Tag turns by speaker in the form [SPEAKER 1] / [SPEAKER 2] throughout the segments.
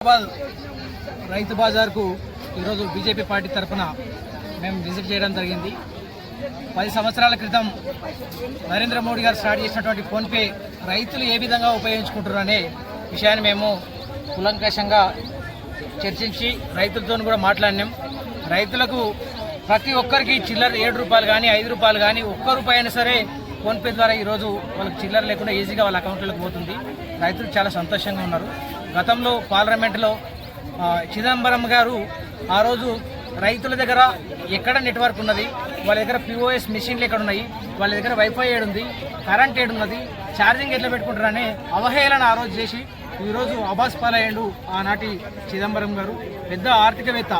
[SPEAKER 1] వికారాబాద్ రైతు బజార్కు ఈరోజు BJP party తరఫున మేము విజిట్ చేయడం జరిగింది. 10 సంవత్సరాల క్రితం నరేంద్ర మోడీ గారు స్టార్ట్ చేసినటువంటి ఫోన్పే రైతులు ఏ విధంగా ఉపయోగించుకుంటారు అనే విషయాన్ని మేము కూలంకషంగా చర్చించి రైతులతో కూడా మాట్లాడినాం. రైతులకు ప్రతి ఒక్కరికి చిల్లర 7 రూపాయలు కానీ 5 రూపాయలు కానీ ఒక్క రూపాయి అయినా సరే ఫోన్పే ద్వారా ఈరోజు వాళ్ళకి చిల్లర లేకుండా ఈజీగా వాళ్ళ అకౌంట్లకు పోతుంది. రైతులు చాలా సంతోషంగా ఉన్నారు. గతంలో పార్లమెంటులో చిదంబరం గారు ఆ రోజు రైతుల దగ్గర ఎక్కడ నెట్వర్క్ ఉన్నది, వాళ్ళ దగ్గర POS మిషన్లు ఎక్కడ ఉన్నాయి, వాళ్ళ దగ్గర వైఫై ఏడుంది, కరెంట్ ఏడున్నది, ఛార్జింగ్ ఎట్లా పెట్టుకుంటారనే అవహేళన ఆ రోజు చేసి ఈరోజు అబాస్ పాలయ్యండు ఆనాటి చిదంబరం గారు. పెద్ద ఆర్థికవేత్త.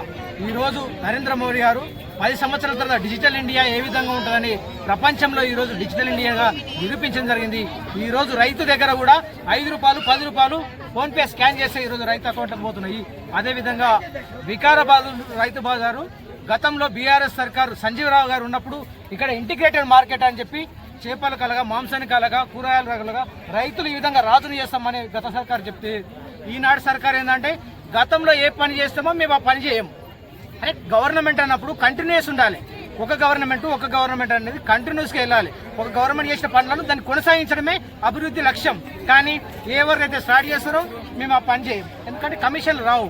[SPEAKER 1] ఈరోజు నరేంద్ర మోడీ గారు 10 సంవత్సరాల తర్వాత డిజిటల్ ఇండియా ఏ విధంగా ఉంటుందని ప్రపంచంలో ఈరోజు డిజిటల్ ఇండియాగా నిరూపించడం జరిగింది. ఈరోజు రైతు దగ్గర కూడా 5 రూపాయలు 10 రూపాయలు ఫోన్పే స్కాన్ చేస్తే ఈరోజు రైతు అకౌంట్లకు పోతున్నాయి. అదేవిధంగా వికారాబాద్ రైతు బజారు గతంలో బీఆర్ఎస్ సర్కారు సంజీవరావు గారు ఉన్నప్పుడు ఇక్కడ ఇంటిగ్రేటెడ్ మార్కెట్ అని చెప్పి చేపలు కలగా, మాంసాన్ని కలగా, కూరగాయలు కలగా రైతులు ఈ విధంగా రాజును చేస్తామని గత సర్కారు చెప్తే, ఈనాడు సర్కారు ఏంటంటే గతంలో ఏ పని చేస్తామో మేము ఆ పని చేయము. అరే గవర్నమెంట్ అన్నప్పుడు కంటిన్యూస్ ఉండాలి. ఒక గవర్నమెంట్ అనేది కంటిన్యూస్గా వెళ్ళాలి. ఒక గవర్నమెంట్ చేసిన పనులను దాన్ని కొనసాగించడమే అభివృద్ధి లక్ష్యం. కానీ ఎవరైతే స్టార్ట్ చేస్తారో మేము ఆ పని చేయం. ఎందుకంటే కమిషన్లు రావు.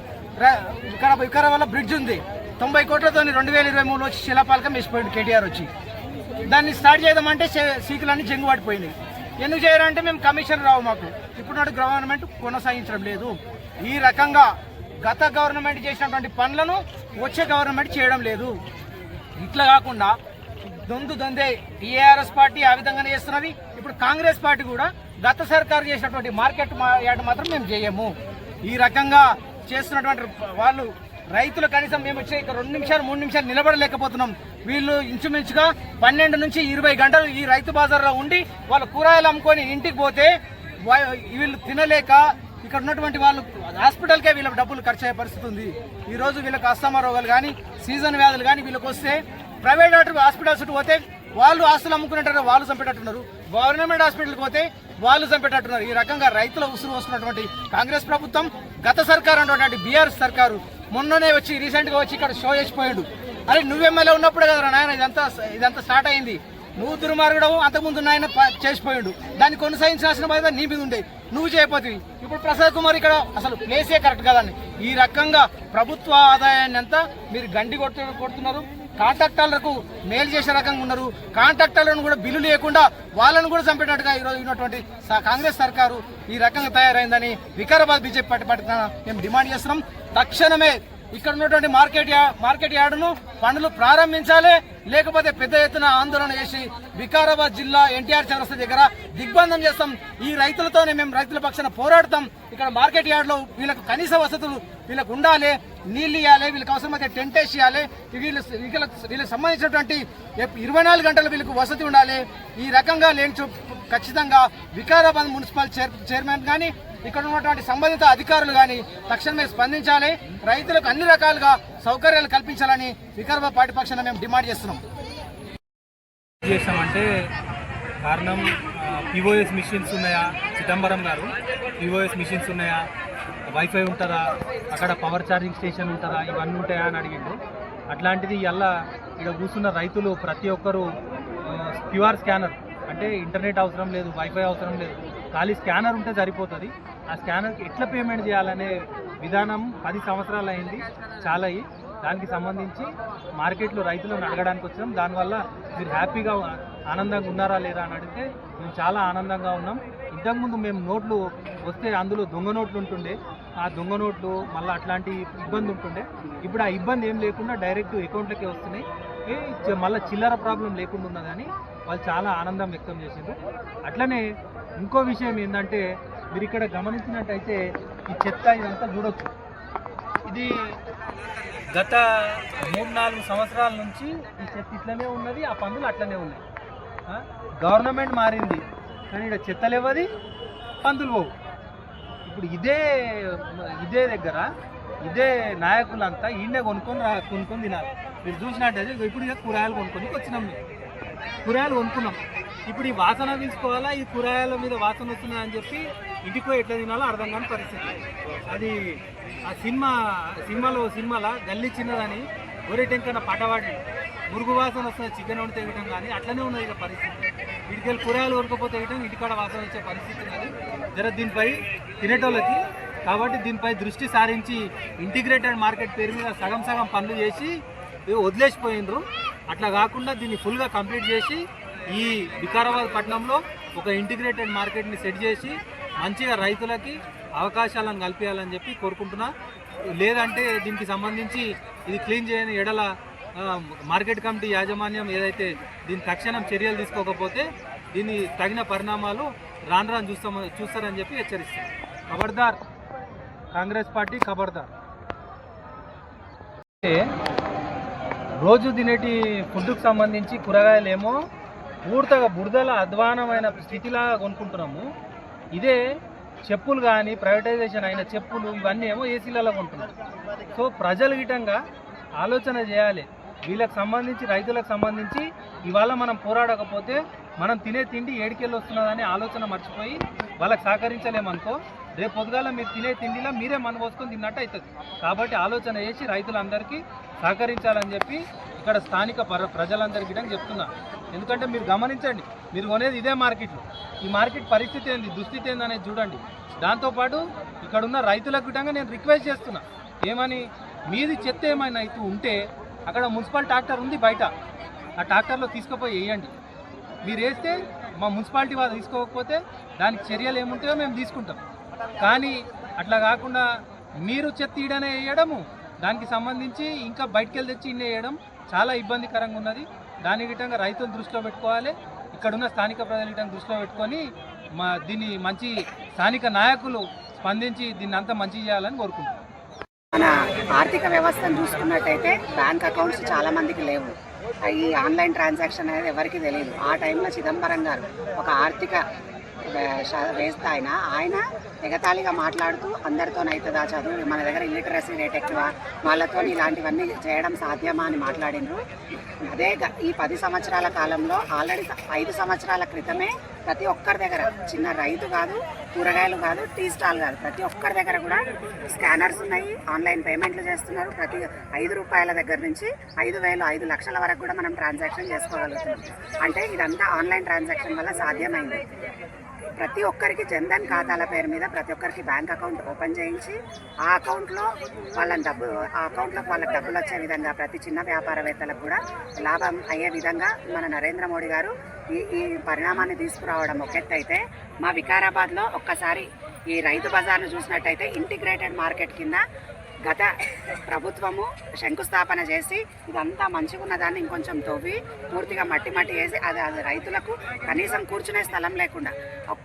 [SPEAKER 1] వికారాబాద్ బ్రిడ్జ్ ఉంది, 90 కోట్లతో 2023లో వచ్చి శిలాపాలకం వేసిపోయింది కేటీఆర్ వచ్చి. దాన్ని స్టార్ట్ చేద్దామంటే సీకులన్నీ జంగు పడిపోయినాయి. ఎందుకు చేయాలంటే మేము కమిషన్ రావు మాకు. ఇప్పుడు గవర్నమెంట్ కొనసాగించడం లేదు. ఈ రకంగా గత గవర్నమెంట్ చేసినటువంటి పనులను వచ్చే గవర్నమెంట్ చేయడం లేదు. ఇట్లా కాకుండా దొందే టీఆర్ఎస్ పార్టీ ఆ విధంగానే చేస్తున్నది. ఇప్పుడు కాంగ్రెస్ పార్టీ కూడా గత సర్కారు చేసినటువంటి మార్కెట్ యార్డ్ మాత్రం మేము చేయము. ఈ రకంగా చేస్తున్నటువంటి వాళ్ళు రైతులు కనీసం మేము వచ్చే 2 నిమిషాలు 3 నిమిషాలు నిలబడలేకపోతున్నాం. వీళ్ళు ఇంచుమించుగా 12 నుంచి 20 గంటలు ఈ రైతు బజార్లో ఉండి వాళ్ళు కూరగాయలు అమ్ముకొని ఇంటికి పోతే వీళ్ళు తినలేక ఇక్కడ ఉన్నటువంటి వాళ్ళు హాస్పిటల్కే వీళ్ళకి డబ్బులు ఖర్చు అయ్యే పరిస్థితి ఉంది. ఈరోజు వీళ్ళకి అస్తమా రోగాలు కానీ, సీజన్ వ్యాధులు కానీ వీళ్ళకి వస్తే ప్రైవేట్ హాస్పిటల్స్ పోతే వాళ్ళు ఆస్తులు అమ్ముకునేటారు, వాళ్ళు చంపేటట్టున్నారు. గవర్నమెంట్ హాస్పిటల్కి పోతే వాళ్ళు చంపేటట్టున్నారు. ఈ రకంగా రైతుల ఉసురు వస్తున్నటువంటి కాంగ్రెస్ ప్రభుత్వం, గత సర్కారు అన్నటువంటి బీఆర్ఎస్ సర్కారు మొన్ననే వచ్చి రీసెంట్గా వచ్చి ఇక్కడ షో చేసిపోయాడు. అరే నువ్వు ఎమ్మెల్యే ఉన్నప్పుడే కదా నాయన ఇదంతా స్టార్ట్ అయింది. నువ్వు దుర్మార్గుడు, అంతకుముందు నాయన చేసిపోయాడు. దాన్ని కొనసాగించాల్సిన బాధ్యత నీ మీద ఉండే, నువ్వు చేయకపోతే. ఇప్పుడు ప్రసాద్ కుమార్ ఇక్కడ అసలు ప్లేసే కరెక్ట్ కదండి. ఈ రకంగా ప్రభుత్వ ఆదాయాన్ని అంతా మీరు గండి కొడుతున్నారు. కాంట్రాక్టర్లకు మేలు చేసే రకంగా ఉన్నారు. కాంట్రాక్టర్లను కూడా బిల్లు లేకుండా వాళ్ళను కూడా చంపేటట్టుగా ఈరోజు ఉన్నటువంటి కాంగ్రెస్ సర్కారు ఈ రకంగా తయారైందని వికారాబాద్ బీజేపీ పార్టీ మేము డిమాండ్ చేస్తున్నాం. తక్షణమే ఇక్కడ ఉన్నటువంటి మార్కెట్ యార్డును పనులు ప్రారంభించాలి. లేకపోతే పెద్ద ఎత్తున ఆందోళన చేసి వికారాబాద్ జిల్లా ఎన్టీఆర్ చౌరస్తా దగ్గర దిగ్బంధం చేస్తాం. ఈ రైతులతోనే మేము రైతుల పక్షాన పోరాడతాం. ఇక్కడ మార్కెట్ యార్డులో వీళ్ళకు కనీస వసతులు వీళ్ళకు ఉండాలి. నీళ్ళు ఇవ్వాలి, వీళ్ళకి అవసరమైతే టెంట్ వేసి ఇవ్వాలి. వీళ్ళకి సంబంధించినటువంటి 24 గంటలు వీళ్ళకు వసతి ఉండాలి. ఈ రకంగా లేని ఖచ్చితంగా వికారాబాద్ మున్సిపల్ చైర్మన్ కానీ ఇక్కడ ఉన్నటువంటి సంబంధిత అధికారులు కానీ తక్షణమే స్పందించాలి. రైతులకు అన్ని రకాలుగా సౌకర్యాలు కల్పించాలని వికారాబాద్ పార్టీ పక్షాన మేము డిమాండ్ చేస్తున్నాం.
[SPEAKER 2] చేసామంటే కారణం POS మిషన్స్ ఉన్నాయా, చిదంబరం గారు POS మిషన్స్ ఉన్నాయా, వైఫై ఉంటుందా, అక్కడ పవర్ ఛార్జింగ్ స్టేషన్ ఉంటుందా, ఇవన్నీ ఉంటాయా అని అడిగిండు. అట్లాంటిది ఇలా ఇక్కడ కూర్చున్న రైతులు ప్రతి ఒక్కరు QR స్కానర్ అంటే ఇంటర్నెట్ అవసరం లేదు, వైఫై అవసరం లేదు, ఖాళీ స్కానర్ ఉంటే సరిపోతుంది. ఆ స్కానర్కి ఎట్లా పేమెంట్ చేయాలనే విధానం 10 సంవత్సరాలు అయింది చాలా. దానికి సంబంధించి మార్కెట్లో రైతులను అడగడానికి వచ్చాం. దానివల్ల మీరు హ్యాపీగా ఆనందంగా ఉన్నారా లేదా అని అడిగితే మేము చాలా ఆనందంగా ఉన్నాం. ఇంతకుముందు మేము నోట్లు వస్తే అందులో దొంగ నోట్లు ఉంటుండే, ఆ దొంగ నోట్లు మళ్ళీ అట్లాంటి ఇబ్బంది ఉంటుండే. ఇప్పుడు ఆ ఇబ్బంది ఏం లేకుండా డైరెక్ట్ అకౌంట్లకే వస్తున్నాయి. మళ్ళీ చిల్లర ప్రాబ్లం లేకుండా ఉన్నదని వాళ్ళు చాలా ఆనందం వ్యక్తం చేసిండ్రు. అట్లనే ఇంకో విషయం ఏంటంటే మీరు ఇక్కడ గమనించినట్టయితే ఈ చెత్త ఇదంతా చూడొచ్చు. ఇది గత 3-4 సంవత్సరాల నుంచి ఈ చెత్త ఇట్లనే ఉన్నది, ఆ పనులు అట్లనే ఉన్నాయి. గవర్నమెంట్ మారింది కానీ ఇక్కడ చెత్త లేవది, పందులు పోవు. ఇప్పుడు ఇదే దగ్గర ఇదే నాయకులంతా ఈయనే కొనుక్కొని తినాలి. మీరు చూసినట్టయితే ఇప్పుడు ఇక కూరగాయలు కొనుక్కొని వచ్చినాం. కూరగాయలు కొనుక్కున్నాం ఇప్పుడు ఈ వాసన తీసుకోవాలా, ఈ కూరగాయల మీద వాసన వస్తున్నాయి అని చెప్పి ఇంటికి పోయి ఎట్లా తినాలో అర్థం కాని పరిస్థితి. అది ఆ సినిమాలా గల్లీ చిన్నదని ఒరే టెంకన్న పటవాడి మురుగు వాసన వస్తుంది చికెన్ వండితే వేయటం కానీ అట్లనే ఉన్నది ఇక పరిస్థితి. వీటికెళ్ళి కూరగాయలు కొనుక్కపోతే వేయటం ఇంటికాడ వాసన వచ్చే పరిస్థితి ఉన్నది జర దీనిపై తినేటోళ్ళకి. కాబట్టి దీనిపై దృష్టి సారించి ఇంటిగ్రేటెడ్ మార్కెట్ పేరు మీద సగం సగం పనులు చేసి వదిలేసిపోయినరు. అట్లా కాకుండా దీన్ని ఫుల్గా కంప్లీట్ చేసి ఈ వికారాబాద్ పట్టణంలో ఒక ఇంటిగ్రేటెడ్ మార్కెట్ని సెట్ చేసి మంచిగా రైతులకి అవకాశాలను కల్పించాలని చెప్పి కోరుకుంటున్నా. లేదంటే దీనికి సంబంధించి ఇది క్లీన్ చేయని ఎడల మార్కెట్ కమిటీ యాజమాన్యం ఏదైతే దీని తక్షణం చర్యలు తీసుకోకపోతే దీన్ని తగిన పరిణామాలు రాను చూస్తారని చెప్పి హెచ్చరిస్తారు. ఖబర్దార్ కాంగ్రెస్ పార్టీ, ఖబర్దార్. రోజు తినేటి ఫుడ్కి సంబంధించి కూరగాయలు ఏమో పూర్తిగా బురదల అధ్వానమైన స్థితిలాగా కొనుక్కుంటున్నాము. ఇదే చెప్పులు కానీ ప్రైవేటైజేషన్ అయిన చెప్పులు ఇవన్నీ ఏమో ఏసీలలో కొంటున్నాం. సో ప్రజలు గిటంగా ఆలోచన చేయాలి. వీళ్ళకి సంబంధించి రైతులకు సంబంధించి ఇవాళ మనం పోరాడకపోతే మనం తినే తిండి ఏడికెళ్ళి వస్తున్నదని ఆలోచన మర్చిపోయి వాళ్ళకి సహకరించలేమనుకో రేపు పొద్దుగాల మీరు తినే తిండిలో మీరే మన పోసుకొని తిన్నట్టు అవుతుంది. కాబట్టి ఆలోచన చేసి రైతులందరికీ సహకరించాలని చెప్పి ఇక్కడ స్థానిక ప్రజలందరికీ చెప్తున్నా. ఎందుకంటే మీరు గమనించండి, మీరు కొనేది ఇదే మార్కెట్లో. ఈ మార్కెట్ పరిస్థితి ఏంది, దుస్థితి ఏంది అనేది చూడండి. దాంతోపాటు ఇక్కడ ఉన్న రైతులకు గిట్టంగా నేను రిక్వెస్ట్ చేస్తున్నా, ఏమని మీది చెత్త ఏమైనా అయితే ఉంటే అక్కడ మున్సిపల్ ట్రాక్టర్ ఉంది బయట, ఆ ట్రాక్టర్లో తీసుకుపోయి వేయండి. మీరు వేస్తే మా మున్సిపాలిటీ వాళ్ళు తీసుకోకపోతే దానికి చర్యలు ఏముంటాయో మేము తీసుకుంటాం. కానీ అట్లా కాకుండా మీరు చెత్త ఈడనే వేయడము, దానికి సంబంధించి ఇంకా బయటికి వెళ్ళి తెచ్చి ఇన్నే వేయడం చాలా ఇబ్బందికరంగా ఉన్నది. దాని గిట్టంగా రైతులు దృష్టిలో పెట్టుకోవాలి, ఇక్కడున్న స్థానిక ప్రజల గిట్టంగా దృష్టిలో పెట్టుకొని దీన్ని మంచి స్థానిక నాయకులు స్పందించి దీన్ని అంతా మంచి చేయాలని కోరుకుంటున్నాం.
[SPEAKER 3] మన ఆర్థిక వ్యవస్థను చూసుకున్నట్టయితే బ్యాంక్ అకౌంట్స్ చాలా మందికి లేవు. ఈ ఆన్లైన్ ట్రాన్సాక్షన్ అనేది ఎవరికి తెలియదు. ఆ టైంలో చిదంబరం గారు ఒక ఆర్థిక వేస్త ఆయన ఎగతాళిగా మాట్లాడుతూ అందరితోనైతుందా చదువు, మన దగ్గర ఇల్లిటరసీ రేట్ ఎక్కువ, వాళ్ళతో ఇలాంటివన్నీ చేయడం సాధ్యమా అని మాట్లాడినారు. అదే ఈ 10 సంవత్సరాల కాలంలో ఆల్రెడీ 5 సంవత్సరాల క్రితమే ప్రతి ఒక్కరి దగ్గర, చిన్న రైతు కాదు, కూరగాయలు కాదు, టీ స్టాల్ కాదు, ప్రతి ఒక్కరి దగ్గర కూడా స్కానర్స్ ఉన్నాయి, ఆన్లైన్ పేమెంట్లు చేస్తున్నారు. ప్రతి 5 రూపాయల దగ్గర నుంచి 5,000, 5 లక్షల వరకు కూడా మనం ట్రాన్సాక్షన్ చేసుకోగలుగుతున్నాం. అంటే ఇదంతా ఆన్లైన్ ట్రాన్సాక్షన్ వల్ల సాధ్యమైంది. ప్రతి ఒక్కరికి జన్ధన్ ఖాతాల పేరు మీద ప్రతి ఒక్కరికి బ్యాంక్ అకౌంట్ ఓపెన్ చేయించి ఆ అకౌంట్లోకి వాళ్ళకి డబ్బులు వచ్చే విధంగా, ప్రతి చిన్న వ్యాపారవేత్తలకు కూడా లాభం అయ్యే విధంగా మన నరేంద్ర మోడీ గారు ఈ పరిణామాన్ని తీసుకురావడం ఒక ఎత్తు అయితే, మా వికారాబాద్లో ఒక్కసారి ఈ రైతు బజార్ను చూసినట్టయితే ఇంటిగ్రేటెడ్ మార్కెట్ కింద గత ప్రభుత్వము శంకుస్థాపన చేసి ఇదంతా మంచిగా ఉన్న దాన్ని ఇంకొంచెం తవ్వి పూర్తిగా మట్టి వేసి అది రైతులకు కనీసం కూర్చునే స్థలం లేకుండా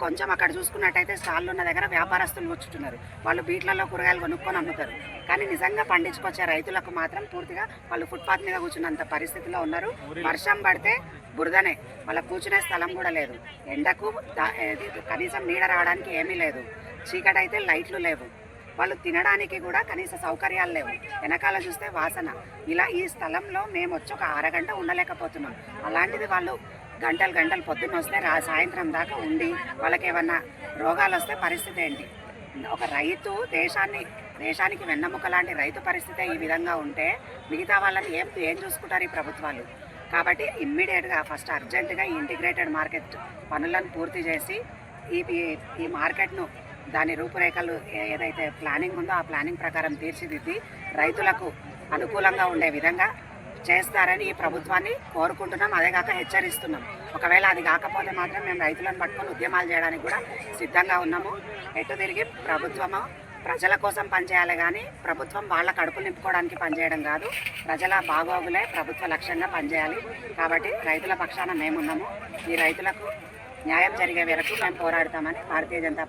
[SPEAKER 3] కొంచెం అక్కడ చూసుకున్నట్టయితే స్టాళ్ళు ఉన్న దగ్గర వ్యాపారస్తులు కూర్చుంటున్నారు. వాళ్ళు బీట్లలో కూరగాయలు కొనుక్కొని అమ్ముతారు. కానీ నిజంగా పండించుకొచ్చే రైతులకు మాత్రం పూర్తిగా వాళ్ళు ఫుట్పాత్ మీద కూర్చున్నంత పరిస్థితిలో ఉన్నారు. వర్షం పడితే బురదనే, వాళ్ళ కూర్చునే స్థలం కూడా లేదు. ఎండకు కనీసం నీడ రావడానికి ఏమీ లేదు. చీకటి అయితే లైట్లు లేవు. వాళ్ళు తినడానికి కూడా కనీస సౌకర్యాలు లేవు. వెనకాల చూస్తే వాసన. ఇలా ఈ స్థలంలో మేము వచ్చి ఒక అరగంట ఉండలేకపోతున్నాం. అలాంటిది వాళ్ళు గంటలు పొద్దున్న వస్తే సాయంత్రం దాకా ఉండి వాళ్ళకి ఏమన్నా రోగాలు వస్తే పరిస్థితి ఏంటి? ఒక రైతు దేశానికి వెన్నెముక లాంటి రైతు పరిస్థితి ఈ విధంగా ఉంటే మిగతా వాళ్ళని ఏం చూసుకుంటారు ఈ ప్రభుత్వాలు? కాబట్టి ఇమ్మీడియట్గా ఫస్ట్ అర్జెంటుగా ఈ ఇంటిగ్రేటెడ్ మార్కెట్ పనులను పూర్తి చేసి ఈ మార్కెట్ను దాని రూపురేఖలు ఏదైతే ప్లానింగ్ ఉందో ఆ ప్లానింగ్ ప్రకారం తీర్చిదిద్ది రైతులకు అనుకూలంగా ఉండే విధంగా చేస్తారని ఈ ప్రభుత్వాన్ని కోరుకుంటున్నాం. అదేగాక హెచ్చరిస్తున్నాం. ఒకవేళ అది కాకపోతే మాత్రం మేము రైతులను పట్టుకొని ఉద్యమాలు చేయడానికి కూడా సిద్ధంగా ఉన్నాము. ఎటు తిరిగి ప్రభుత్వము ప్రజల కోసం పనిచేయాలి కానీ ప్రభుత్వం వాళ్ళ కడుపులు నింపుకోవడానికి పనిచేయడం కాదు. ప్రజల బాగోగులే ప్రభుత్వ లక్ష్యంగా పనిచేయాలి. కాబట్టి రైతుల పక్షాన మేమున్నాము. ఈ రైతులకు న్యాయం జరిగే వరకు మేము పోరాడతామని భారతీయ జనతా